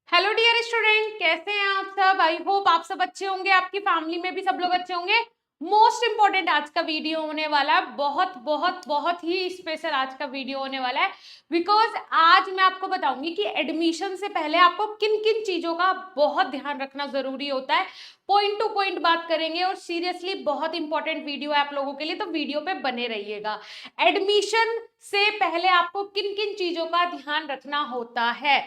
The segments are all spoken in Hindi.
हेलो डियर स्टूडेंट, कैसे हैं आप सब। आई होप आप सब अच्छे होंगे, आपकी फैमिली में भी सब लोग अच्छे होंगे। मोस्ट इंपॉर्टेंट आज का वीडियो होने वाला है, बहुत बहुत बहुत ही स्पेशल आज का वीडियो होने वाला है। बिकॉज आज मैं आपको बताऊंगी कि एडमिशन से पहले आपको किन किन चीजों का बहुत ध्यान रखना जरूरी होता है। पॉइंट टू पॉइंट बात करेंगे और सीरियसली बहुत इंपॉर्टेंट वीडियो है आप लोगों के लिए, तो वीडियो पे बने रहिएगा। एडमिशन से पहले आपको किन किन चीजों का ध्यान रखना होता है।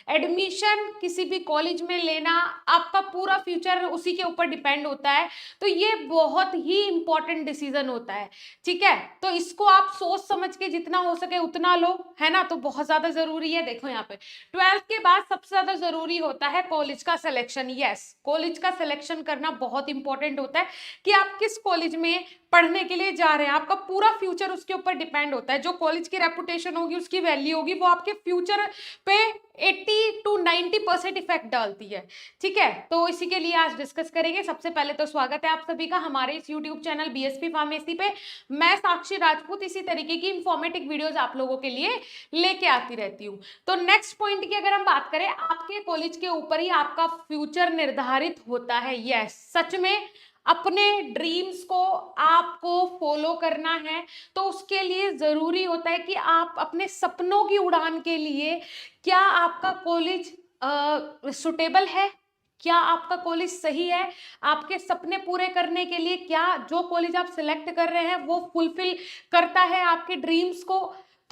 एडमिशन किसी भी कॉलेज में लेना, आपका पूरा फ्यूचर उसी के ऊपर डिपेंड होता है, तो ये बहुत ही इंपॉर्टेंट डिसीजन होता है। ठीक है, तो इसको आप सोच समझ के जितना हो सके उतना लो, है ना। तो बहुत ज्यादा जरूरी है। देखो यहाँ पे 12th के बाद सबसे ज्यादा जरूरी होता है कॉलेज का सिलेक्शन। यस, कॉलेज का सिलेक्शन करना बहुत इंपॉर्टेंट होता है कि आप किस कॉलेज में पढ़ने के लिए जा रहे हैं। आपका पूरा फ्यूचर उसके ऊपर डिपेंड होता है। जो कॉलेज की रेपुटेशन होगी, उसकी वैल्यू होगी, वो आपके फ्यूचर पे 80 to 90% इफेक्ट डालती है। ठीक है, तो इसी के लिए आज डिस्कस करेंगे। सबसे पहले तो स्वागत है आप सभी का हमारे इस यूट्यूब चैनल बीएसपी फार्मेसी पे। मैं साक्षी राजपूत इसी तरीके की इंफॉर्मेटिव वीडियोस आप लोगों के लिए लेके आती रहती हूँ। तो नेक्स्ट पॉइंट की अगर हम बात करें, आपके कॉलेज के ऊपर ही आपका फ्यूचर निर्धारित होता है। यस, सच में अपने ड्रीम्स को आपको फॉलो करना है, तो उसके लिए जरूरी होता है कि आप अपने सपनों की उड़ान के लिए, क्या आपका कॉलेज सुटेबल है, क्या आपका कॉलेज सही है आपके सपने पूरे करने के लिए, क्या जो कॉलेज आप सिलेक्ट कर रहे हैं वो फुलफिल करता है आपके ड्रीम्स को।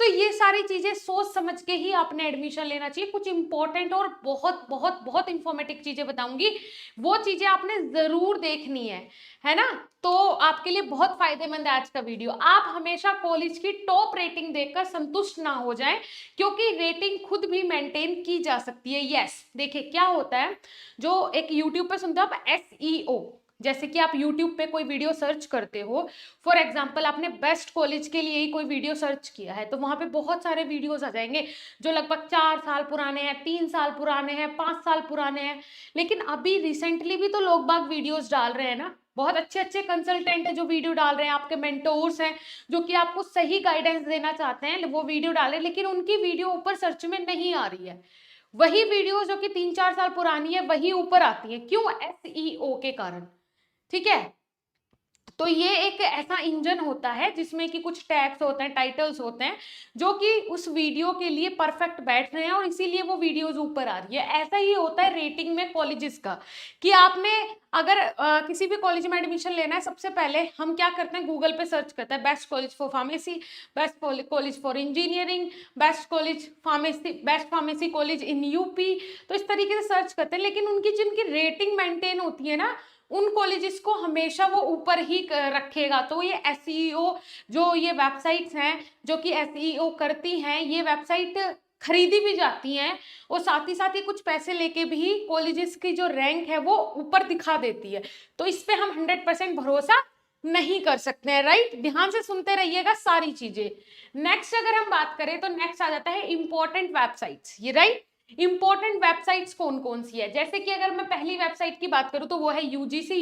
तो ये सारी चीजें सोच समझ के ही आपने एडमिशन लेना चाहिए। कुछ इंपॉर्टेंट और बहुत बहुत बहुत इंफॉर्मेटिव चीजें बताऊंगी, वो चीजें आपने जरूर देखनी है ना। तो आपके लिए बहुत फायदेमंद है आज का वीडियो। आप हमेशा कॉलेज की टॉप रेटिंग देखकर संतुष्ट ना हो जाएं, क्योंकि रेटिंग खुद भी मेंटेन की जा सकती है। यस, देखिए क्या होता है, जो एक यूट्यूब पे सुनते हो आप एसईओ, जैसे कि आप YouTube पे कोई वीडियो सर्च करते हो, फॉर एग्जाम्पल आपने बेस्ट कॉलेज के लिए ही कोई वीडियो सर्च किया है, तो वहां पे बहुत सारे वीडियोस आ जाएंगे जो लगभग 4 साल पुराने हैं, 3 साल पुराने हैं, 5 साल पुराने हैं। लेकिन अभी रिसेंटली भी तो लोग बाग वीडियोस डाल रहे हैं ना। बहुत अच्छे अच्छे कंसल्टेंट है जो वीडियो डाल रहे हैं, आपके मेंटोर्स हैं जो कि आपको सही गाइडेंस देना चाहते हैं, वो वीडियो डाल रहे हैं, लेकिन उनकी वीडियो ऊपर सर्च में नहीं आ रही है। वही वीडियो जो कि 3-4 साल पुरानी है वही ऊपर आती है। क्यों? एसईओ के कारण। ठीक है, तो ये एक ऐसा इंजन होता है जिसमें कि कुछ टैग्स होते हैं, टाइटल्स होते हैं, जो कि उस वीडियो के लिए परफेक्ट बैठ रहे हैं और इसीलिए वो वीडियोस ऊपर आ रही है। ऐसा ही होता है रेटिंग में कॉलेजेस का, कि आपने अगर किसी भी कॉलेज में एडमिशन लेना है, सबसे पहले हम क्या करते हैं, गूगल पे सर्च करते हैं best college for pharmacy, best college for engineering, best college pharmacy, best pharmacy college in UP. तो इस तरीके से सर्च करते हैं, लेकिन उनकी जिनकी रेटिंग मेंटेन होती है ना, उन कॉलेजेस को हमेशा वो ऊपर ही रखेगा। तो ये एसईओ, जो ये वेबसाइट्स हैं जो कि एसईओ करती हैं, ये वेबसाइट खरीदी भी जाती हैं और साथ ही कुछ पैसे लेके भी कॉलेजेस की जो रैंक है वो ऊपर दिखा देती है। तो इस पे हम 100% भरोसा नहीं कर सकते हैं। राइट, ध्यान से सुनते रहिएगा सारी चीजें। नेक्स्ट अगर हम बात करें तो नेक्स्ट आ जाता है इंपॉर्टेंट वेबसाइट्स। ये राइट, इंपॉर्टेंट वेबसाइट्स कौन कौन सी है, जैसे कि अगर मैं पहली वेबसाइट की बात करूं तो वो है यूजीसी,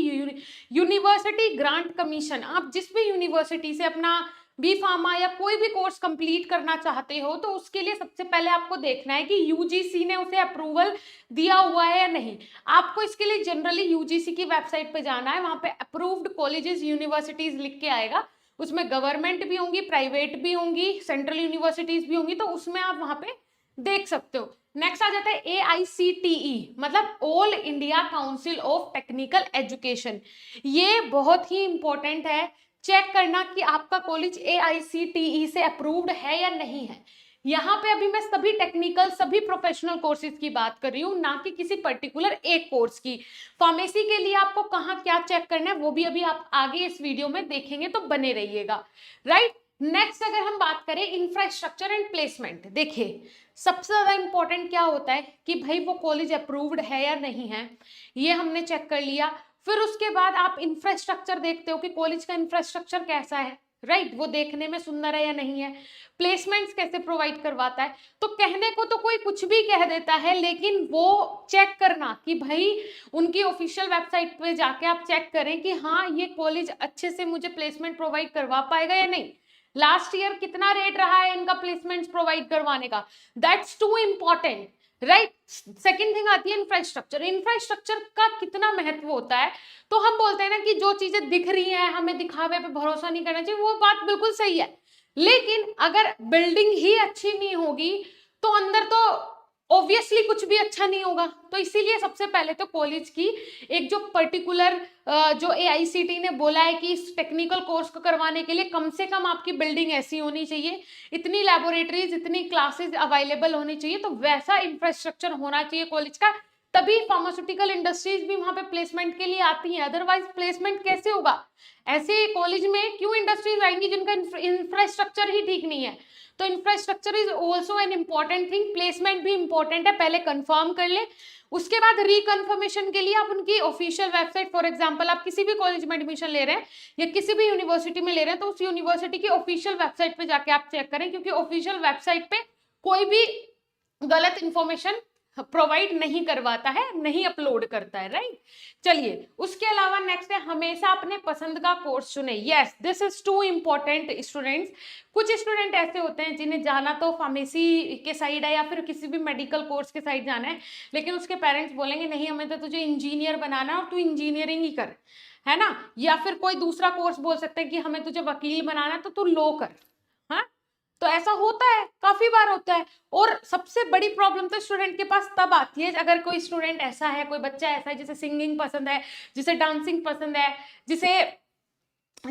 यूनिवर्सिटी ग्रांट कमीशन। आप जिस भी यूनिवर्सिटी से अपना बी फार्मा या कोई भी कोर्स कंप्लीट करना चाहते हो, तो उसके लिए सबसे पहले आपको देखना है कि यूजीसी ने उसे अप्रूवल दिया हुआ है या नहीं। आपको इसके लिए जनरली यूजीसी की वेबसाइट पे जाना है, वहां पे अप्रूव्ड कॉलेजेस यूनिवर्सिटीज लिख के आएगा, उसमें गवर्नमेंट भी होंगी, प्राइवेट भी होंगी, सेंट्रल यूनिवर्सिटीज भी होंगी, तो उसमें आप वहां पे देख सकते हो। नेक्स्ट आ जाता है AICTE, मतलब all India council of technical education. ये बहुत ही इंपॉर्टेंट है चेक करना कि आपका कॉलेज AICTE से अप्रूव्ड है या नहीं है। यहाँ पे अभी मैं सभी टेक्निकल, सभी प्रोफेशनल कोर्सेज की बात कर रही हूँ, ना कि किसी पर्टिकुलर एक कोर्स की। फार्मेसी के लिए आपको कहाँ क्या चेक करना है वो भी अभी आप आगे इस वीडियो में देखेंगे, तो बने रहिएगा। राइट, नेक्स्ट अगर हम बात करें इंफ्रास्ट्रक्चर एंड प्लेसमेंट, देखिए सबसे ज्यादा इंपॉर्टेंट क्या होता है कि भाई वो कॉलेज अप्रूव्ड है या नहीं है, ये हमने चेक कर लिया। फिर उसके बाद आप इंफ्रास्ट्रक्चर देखते हो कि कॉलेज का इंफ्रास्ट्रक्चर कैसा है। राइट, वो देखने में सुंदर है या नहीं है। प्लेसमेंट्स कैसे प्रोवाइड करवाता है। तो कहने को तो कोई कुछ भी कह देता है, लेकिन वो चेक करना कि भाई उनकी ऑफिशियल वेबसाइट पे जाके आप चेक करें कि हाँ ये कॉलेज अच्छे से मुझे प्लेसमेंट प्रोवाइड करवा पाएगा या नहीं। लास्ट ईयर कितना रेट रहा है इनका प्लेसमेंट्स प्रोवाइड करवाने का, that's too important. Right. Second thing आती है इंफ्रास्ट्रक्चर। इंफ्रास्ट्रक्चर का कितना महत्व होता है, तो हम बोलते हैं ना कि जो चीजें दिख रही हैं हमें दिखावे पे भरोसा नहीं करना चाहिए, वो बात बिल्कुल सही है, लेकिन अगर बिल्डिंग ही अच्छी नहीं होगी तो अंदर तो ऑब्वियसली कुछ भी अच्छा नहीं होगा। तो इसीलिए सबसे पहले तो कॉलेज की एक जो पर्टिकुलर जो AICTE ने बोला है कि इस टेक्निकल कोर्स को करवाने के लिए कम से कम आपकी बिल्डिंग ऐसी होनी चाहिए, इतनी लैबोरेटरीज, इतनी क्लासेस अवेलेबल होनी चाहिए, तो वैसा इंफ्रास्ट्रक्चर होना चाहिए कॉलेज का, तभी फार्मास्यूटिकल इंडस्ट्रीज भी वहां पे प्लेसमेंट के लिए आती हैं। अदरवाइज प्लेसमेंट कैसे होगा? ऐसे कॉलेज में क्यों इंडस्ट्रीज आएंगी जिनका इंफ्रास्ट्रक्चर ही ठीक नहीं है? तो infrastructure is also an important thing, placement भी इंपॉर्टेंट है, पहले कंफर्म कर ले, उसके बाद रिकन्फर्मेशन के लिए आप उनकी ऑफिशियल वेबसाइट, फॉर एग्जांपल आप किसी भी कॉलेज में एडमिशन ले रहे हैं या किसी भी यूनिवर्सिटी में ले रहे हैं, तो उस यूनिवर्सिटी की ऑफिशियल वेबसाइट पे जाके आप चेक करें, क्योंकि ऑफिशियल वेबसाइट पे कोई भी गलत इंफॉर्मेशन प्रोवाइड नहीं करवाता है, नहीं अपलोड करता है, राइट। चलिए, उसके अलावा नेक्स्ट है हमेशा अपने पसंद का कोर्स चुने। Yes, this is too important students. कुछ स्टूडेंट ऐसे होते हैं जिन्हें जाना तो फार्मेसी के साइड है या फिर किसी भी मेडिकल कोर्स के साइड जाना है, लेकिन उसके पेरेंट्स बोलेंगे नहीं हमें तो तुझे इंजीनियर बनाना है और तू इंजीनियरिंग ही कर, है ना। या फिर कोई दूसरा कोर्स बोल सकते हैं कि हमें तुझे वकील बनाना है तो तू लॉ कर। हाँ, तो ऐसा होता है, काफी बार होता है। और सबसे बड़ी प्रॉब्लम तो स्टूडेंट के पास तब आती है अगर कोई स्टूडेंट ऐसा है, कोई बच्चा ऐसा है जिसे सिंगिंग पसंद है, जिसे डांसिंग पसंद है, जिसे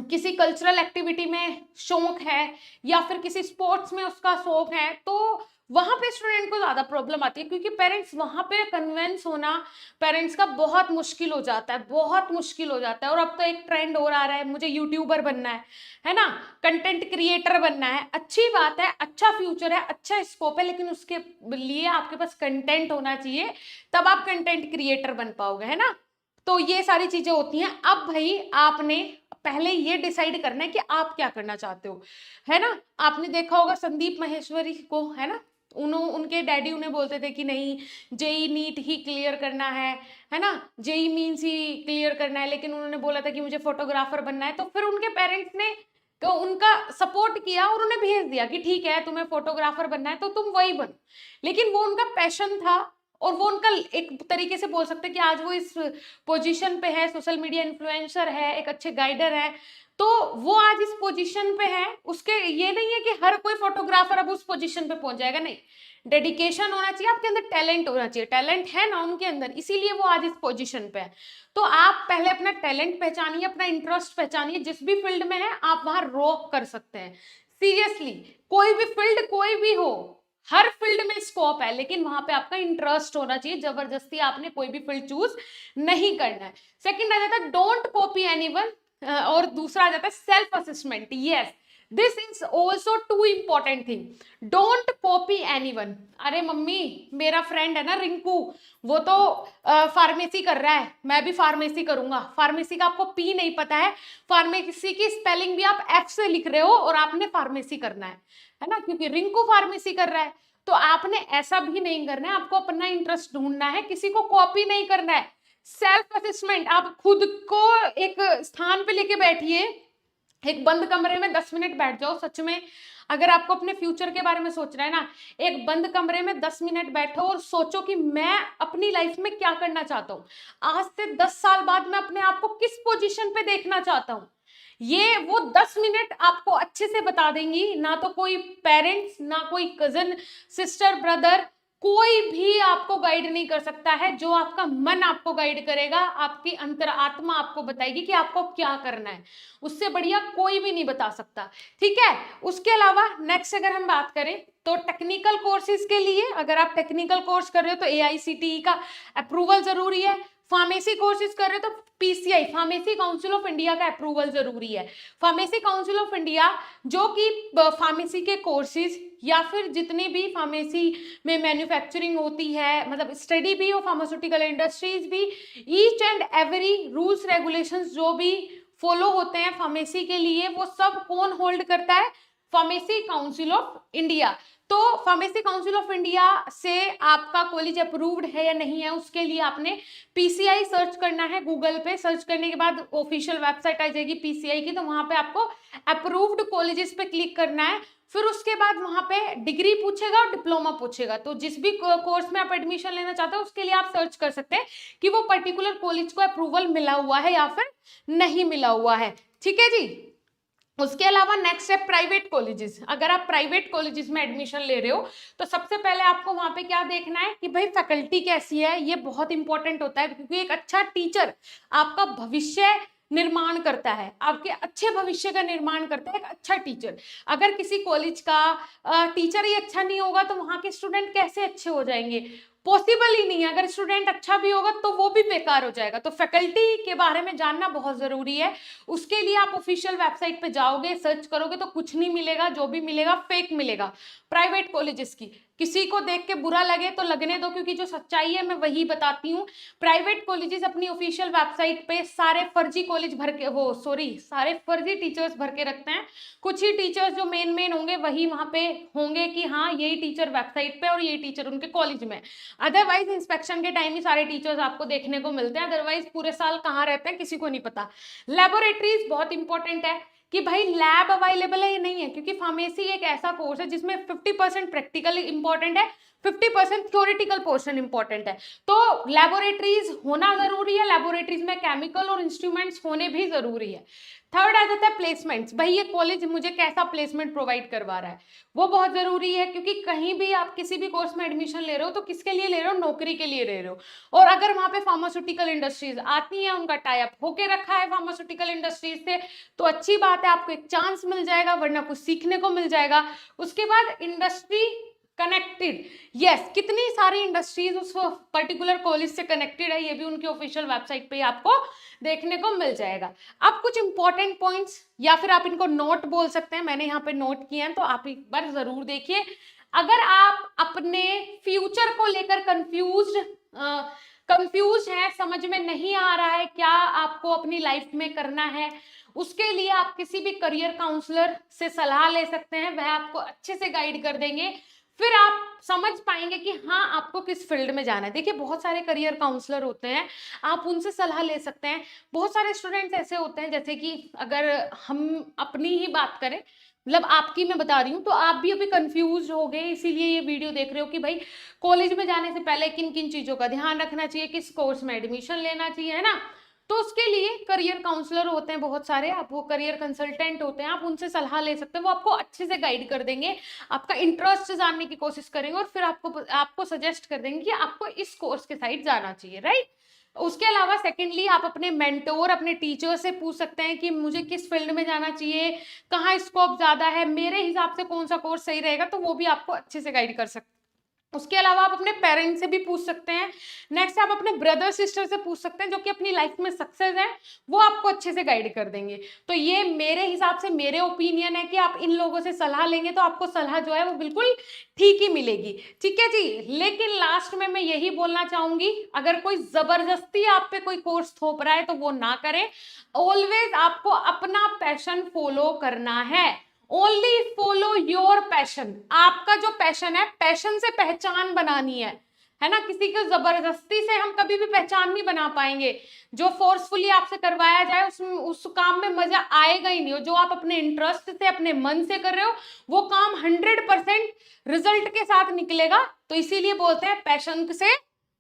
किसी कल्चरल एक्टिविटी में शौक है या फिर किसी स्पोर्ट्स में उसका शौक है, तो वहां पे स्टूडेंट को ज्यादा प्रॉब्लम आती है, क्योंकि पेरेंट्स वहां पे कन्विंस होना पेरेंट्स का बहुत मुश्किल हो जाता है, बहुत मुश्किल हो जाता है। और अब तो एक ट्रेंड और आ रहा है, मुझे यूट्यूबर बनना है ना, कंटेंट क्रिएटर बनना है। अच्छी बात है, अच्छा फ्यूचर है, अच्छा स्कोप है, लेकिन उसके लिए आपके पास कंटेंट होना चाहिए, तब आप कंटेंट क्रिएटर बन पाओगे, है ना। तो ये सारी चीजें होती हैं। अब भाई आपने पहले ये डिसाइड करना है कि आप क्या करना चाहते हो, है ना। आपने देखा होगा संदीप माहेश्वरी को, है ना, उनके डैडी उन्हें बोलते थे कि नहीं जेई नीट ही क्लियर करना है ना, जेई मीन्स ही क्लियर करना है, लेकिन उन्होंने बोला था कि मुझे फोटोग्राफर बनना है। तो फिर उनके पेरेंट्स ने तो उनका सपोर्ट किया और उन्हें भेज दिया कि ठीक है तुम्हें फोटोग्राफर बनना है तो तुम वही बनो। लेकिन वो उनका पैशन था और वो उनका एक तरीके से बोल सकते हैं कि आज वो इस पोजीशन पे है, सोशल मीडिया इन्फ्लुएंसर है, एक अच्छे गाइडर है, तो वो आज इस पोजीशन पे है। उसके ये नहीं है कि हर कोई फोटोग्राफर अब उस पोजीशन पे पहुंच जाएगा, नहीं, डेडिकेशन होना चाहिए, आपके अंदर टैलेंट होना चाहिए, टैलेंट है ना उनके अंदर, इसीलिए वो आज इस पोजीशन पे है। तो आप पहले अपना टैलेंट पहचानिए, अपना इंटरेस्ट पहचानिए, जिस भी फील्ड में है आप वहां रॉक कर सकते हैं। सीरियसली, कोई भी फील्ड कोई भी हो, हर फील्ड में स्कोप है, लेकिन वहां पे आपका इंटरेस्ट होना चाहिए, जबरदस्ती आपने कोई भी फील्ड चूज नहीं करना है। सेकंड आ जाता है डोंट कॉपी एनीवन, और दूसरा आ जाता है self assessment. Yes, this is also two important thing, don't copy anyone. अरे मम्मी, मेरा फ्रेंड है ना रिंकू, वो तो फार्मेसी कर रहा है, मैं भी फार्मेसी करूंगा। फार्मेसी का आपको पी नहीं पता है, फार्मेसी की स्पेलिंग भी आप एफ से लिख रहे हो और आपने फार्मेसी करना है ना, क्योंकि रिंकू फार्मेसी कर रहा है। तो आपने ऐसा भी नहीं करना है, आपको अपना इंटरेस्ट ढूंढना है, किसी को कॉपी नहीं करना है। सेल्फ असेसमेंट, आप खुद को एक स्थान पे लेके बैठिए, एक बंद कमरे में 10 मिनट बैठ जाओ। सच में अगर आपको अपने फ्यूचर के बारे में सोचना है ना, एक बंद कमरे में 10 मिनट बैठो और सोचो कि मैं अपनी लाइफ में क्या करना चाहता हूँ, आज से 10 साल बाद मैं अपने आप को किस पोजीशन पे देखना चाहता हूँ। ये वो 10 मिनट आपको अच्छे से बता देंगी, ना तो कोई पेरेंट्स, ना कोई कजन, सिस्टर, ब्रदर, कोई भी आपको गाइड नहीं कर सकता है। जो आपका मन आपको गाइड करेगा, आपकी अंतरात्मा आपको बताएगी कि आपको क्या करना है, उससे बढ़िया कोई भी नहीं बता सकता, ठीक है। उसके अलावा नेक्स्ट अगर हम बात करें तो टेक्निकल कोर्सेज के लिए, अगर आप टेक्निकल कोर्स कर रहे हो तो AICTE का अप्रूवल जरूरी है। फार्मेसी कोर्सेज कर रहे हो तो PCI, pharmacy council of India का अप्रूवल जरूरी है। फार्मेसी काउंसिल ऑफ इंडिया जो कि फार्मेसी के कोर्सेज या फिर जितने भी फार्मेसी में मैन्युफैक्चरिंग होती है, मतलब स्टडी भी हो, फार्मास्यूटिकल इंडस्ट्रीज भी, each and every rules regulations जो भी फॉलो होते हैं फार्मेसी के लिए, वो सब कौन होल्ड करता है? Pharmacy council of India. तो फार्मेसी काउंसिल ऑफ इंडिया से आपका कॉलेज अप्रूव्ड है या नहीं है, उसके लिए आपने PCI सर्च करना है गूगल पे। सर्च करने के बाद ऑफिशियल वेबसाइट आ जाएगी PCI की, तो वहां पे आपको अप्रूव्ड कॉलेजेस पे क्लिक करना है। फिर उसके बाद वहां पे डिग्री पूछेगा और डिप्लोमा पूछेगा। तो जिस भी कोर्स में आप एडमिशन लेना चाहते हो उसके लिए आप सर्च कर सकते हैं कि वो पर्टिकुलर कॉलेज को अप्रूवल मिला हुआ है या फिर नहीं मिला हुआ है। ठीक है जी। उसके अलावा नेक्स्ट है प्राइवेट कॉलेजेस। अगर आप प्राइवेट कॉलेजेस में एडमिशन ले रहे हो तो सबसे पहले आपको वहां पे क्या देखना है कि भाई फैकल्टी कैसी है। ये बहुत इंपॉर्टेंट होता है क्योंकि एक अच्छा टीचर आपका भविष्य निर्माण करता है, आपके अच्छे भविष्य का निर्माण करता है एक अच्छा टीचर। अगर किसी कॉलेज का टीचर ही अच्छा नहीं होगा तो वहां के स्टूडेंट कैसे अच्छे हो जाएंगे? पॉसिबल ही नहीं है। अगर स्टूडेंट अच्छा भी होगा तो वो भी बेकार हो जाएगा। तो फैकल्टी के बारे में जानना बहुत जरूरी है। उसके लिए आप ऑफिशियल वेबसाइट पे जाओगे, सर्च करोगे तो कुछ नहीं मिलेगा, जो भी मिलेगा फेक मिलेगा प्राइवेट कॉलेजेस की। किसी को देख के बुरा लगे तो लगने दो, क्योंकि जो सच्चाई है मैं वही बताती हूँ। प्राइवेट कॉलेजेस अपनी ऑफिशियल वेबसाइट पे सारे फर्जी कॉलेज भर के सारे फर्जी टीचर्स भर के रखते हैं। कुछ ही टीचर्स जो मेन होंगे वही वहां पे होंगे कि हाँ यही टीचर वेबसाइट पे और यही टीचर उनके कॉलेज में। अदरवाइज इंस्पेक्शन के टाइम ही सारे टीचर्स आपको देखने को मिलते हैं, अदरवाइज पूरे साल कहाँ रहते हैं किसी को नहीं पता। लेबोरेटरीज बहुत इंपॉर्टेंट है कि भाई लैब अवेलेबल है या नहीं है, क्योंकि फार्मेसी एक ऐसा कोर्स है जिसमें 50% प्रैक्टिकल इंपॉर्टेंट है, 50% थ्योरेटिकल पोर्शन इंपॉर्टेंट है। तो लेबोरेटरीज होना जरूरी है, लेबोरेटरीज में केमिकल और इंस्ट्रूमेंट्स होने भी जरूरी है। थर्ड आ जाता है प्लेसमेंट्स। भाई ये कॉलेज मुझे कैसा प्लेसमेंट प्रोवाइड करवा रहा है, वो बहुत जरूरी है। क्योंकि कहीं भी आप किसी भी कोर्स में एडमिशन ले रहे हो तो किसके लिए ले रहे हो? नौकरी के लिए ले रहे हो। और अगर वहां पे फार्मास्यूटिकल इंडस्ट्रीज आती है, उनका टाई अप होके रखा है फार्मास्यूटिकल इंडस्ट्रीज से, तो अच्छी बात है, आपको एक चांस मिल जाएगा, वरना कुछ सीखने को मिल जाएगा। उसके बाद इंडस्ट्री कनेक्टेड, यस, कितनी सारी इंडस्ट्रीज उस पर्टिकुलर कॉलेज से कनेक्टेड है, ये भी उनकी ऑफिशियल वेबसाइट पे आपको देखने को मिल जाएगा। अब कुछ इंपॉर्टेंट पॉइंट्स, या फिर आप इनको नोट बोल सकते हैं, मैंने यहाँ पे नोट किए हैं तो आप एक बार जरूर देखिए। अगर आप अपने फ्यूचर को लेकर कंफ्यूज है, समझ में नहीं आ रहा है क्या आपको अपनी लाइफ में करना है, उसके लिए आप किसी भी करियर काउंसलर से सलाह ले सकते हैं, वह आपको अच्छे से गाइड कर देंगे। फिर आप समझ पाएंगे कि हाँ आपको किस फील्ड में जाना है। देखिए बहुत सारे करियर काउंसलर होते हैं, आप उनसे सलाह ले सकते हैं। बहुत सारे स्टूडेंट्स ऐसे होते हैं, जैसे कि अगर हम अपनी ही बात करें, मतलब आपकी मैं बता रही हूँ, तो आप भी अभी कंफ्यूज हो गए, इसीलिए ये वीडियो देख रहे हो कि भाई कॉलेज में जाने से पहले किन किन चीजों का ध्यान रखना चाहिए, किस कोर्स में एडमिशन लेना चाहिए, है ना। तो उसके लिए करियर काउंसलर होते हैं बहुत सारे, आप वो करियर कंसल्टेंट होते हैं, आप उनसे सलाह ले सकते हैं, वो आपको अच्छे से गाइड कर देंगे, आपका इंटरेस्ट जानने की कोशिश करेंगे और फिर आपको सजेस्ट कर देंगे कि आपको इस कोर्स के साइड जाना चाहिए, राइट। उसके अलावा सेकेंडली आप अपने मेंटोर, अपने टीचर से पूछ सकते हैं कि मुझे किस फील्ड में जाना चाहिए, कहाँ स्कोप ज्यादा है, मेरे हिसाब से कौन सा कोर्स सही रहेगा, तो वो भी आपको अच्छे से गाइड कर सकते हैं। उसके अलावा आप अपने पेरेंट्स से भी पूछ सकते हैं। नेक्स्ट आप अपने ब्रदर सिस्टर से पूछ सकते हैं जो कि अपनी लाइफ में सक्सेस है, वो आपको अच्छे से गाइड कर देंगे। तो ये मेरे हिसाब से मेरे ओपिनियन है कि आप इन लोगों से सलाह लेंगे तो आपको सलाह जो है वो बिल्कुल ठीक ही मिलेगी। ठीक है जी। लेकिन लास्ट में मैं यही बोलना चाहूंगी, अगर कोई जबरदस्ती आप पे कोई कोर्स थोप रहा है तो वो ना करें। ऑलवेज आपको अपना पैशन फॉलो करना है, ओनली फॉलो योर पैशन। आपका जो पैशन है, पैशन से पहचान बनानी है ना। किसी को जबरदस्ती से हम कभी भी पहचान नहीं बना पाएंगे। जो फोर्सफुली आपसे करवाया जाए उस काम में मजा आएगा ही नहीं। हो जो आप अपने इंटरेस्ट से, अपने मन से कर रहे हो, वो काम 100% रिजल्ट के साथ निकलेगा। तो इसीलिए बोलते हैं पैशन से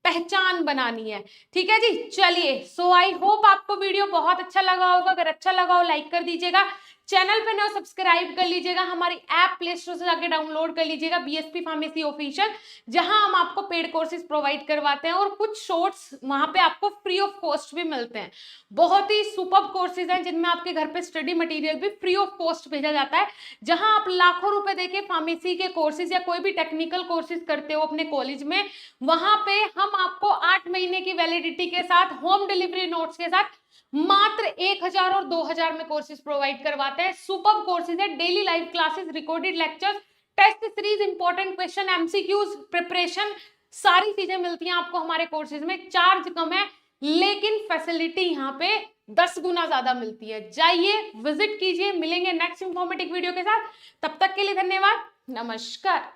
पहचान बनानी है। ठीक है जी। चलिए, सो आई होप आपको वीडियो बहुत अच्छा लगा होगा। अगर अच्छा लगा हो लाइक कर दीजिएगा, चैनल पे नए सब्सक्राइब कर लीजिएगा, हमारी ऐप प्ले स्टोर से जाके डाउनलोड कर लीजिएगा बीएसपी फार्मेसी ऑफिशियल, जहां हम आपको पेड कोर्सेज प्रोवाइड करवाते हैं और कुछ शॉर्ट्स वहां पे आपको फ्री ऑफ कॉस्ट भी मिलते हैं। बहुत ही सुपर्ब कोर्सेज हैं जिनमें आपके घर पे स्टडी मटेरियल भी फ्री ऑफ कॉस्ट भेजा जाता है। जहां आप लाखों रुपए देके फार्मेसी के कोर्सेज या कोई भी टेक्निकल कोर्सेज करते हो अपने कॉलेज में, वहां पे हम आपको 8 महीने की वैलिडिटी के साथ, होम डिलीवरी नोट्स के साथ मात्र 1000 और 2000 में कोर्सेज प्रोवाइड करवाते हैं। सुपर कोर्सेज है, daily live classes, recorded lectures, test series, important question, MCQs preparation, सारी चीजें मिलती हैं आपको हमारे कोर्सेज में। चार्ज कम है लेकिन फैसिलिटी यहाँ पे 10 गुना ज्यादा मिलती है। जाइए, विजिट कीजिए। मिलेंगे नेक्स्ट इंफॉर्मेटिव वीडियो के साथ, तब तक के लिए धन्यवाद, नमस्कार।